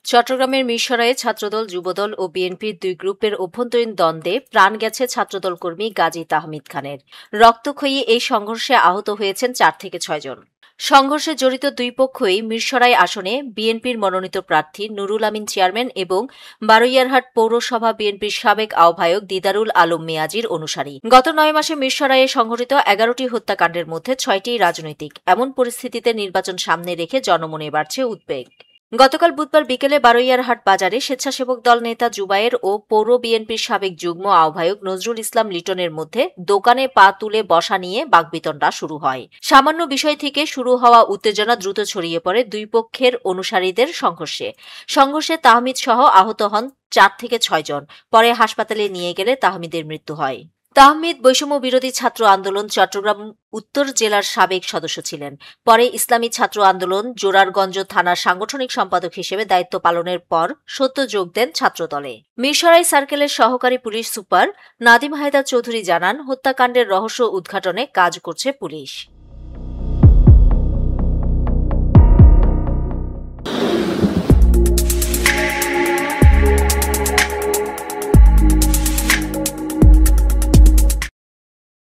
চট্টগ্রামের মিরসরাইয়ে ছাত্রদল, যুবদল ও বিএনপির দুই গ্রুপের অভ্যন্তরীণ দ্বন্দ্বে প্রাণ গেছে ছাত্রদল কর্মী গাজী তাহমিদ খানের। রক্তক্ষয়ী এই সংঘর্ষে আহত হয়েছেন 4 থেকে 6 জন। সংঘর্ষে জড়িত দুই পক্ষই মিরসরাই আসনে বিএনপির মনোনীত প্রার্থী নুরুল আমিন চেয়ারম্যান এবং বারৈয়ারহাট পৌরসভা বিএনপির সাবেক আহ্বায়ক দিদারুল আলম মিয়াজির অনুসারী। গত 9 মাসে মিরসরাইয়ে সংঘটিত 11টি হত্যাকাণ্ডের মধ্যে 6টি রাজনৈতিক। এমন পরিস্থিতিতে নির্বাচন সামনে রেখে জনমনে বাড়ছে উদ্বেগ। গতকাল বুধবার বিকেলে বারৈয়ারহাট বাজারে স্বেচ্ছাসেবক দল নেতা জুবায়ের ও পৌর বিএনপির সাবেক যুগ্ম আহ্বায়ক নজরুল ইসলাম লিটনের মধ্যে দোকানে পা তুলে বসা নিয়ে বাকবিতণ্ডা শুরু হয়। সামান্য বিষয় থেকে শুরু হওয়া উত্তেজনা দ্রুত ছড়িয়ে পড়ে দুই পক্ষের অনুসারীদের সংঘর্ষে তাহমিদ সহ আহত হন 4 থেকে 6 জন। পরে হাসপাতালে নিয়ে গেলে তাহমিদের মৃত্যু হয়। তাহমিদ বৈষম্য বিরোধী ছাত্র আন্দোলন চট্টগ্রাম উত্তর জেলার সাবেক সদস্য ছিলেন। পরে ইসলামী ছাত্র আন্দোলন জোরারগঞ্জ থানার সাংগঠনিক সম্পাদক হিসেবে দায়িত্ব পালনের পর সদ্য যোগ দেন ছাত্রদলে। মিরসরাই সার্কেলের সহকারী পুলিশ সুপার নাদিম হায়দার চৌধুরী জানান, হত্যাকাণ্ডের রহস্য উদ্ঘাটনে কাজ করছে পুলিশ।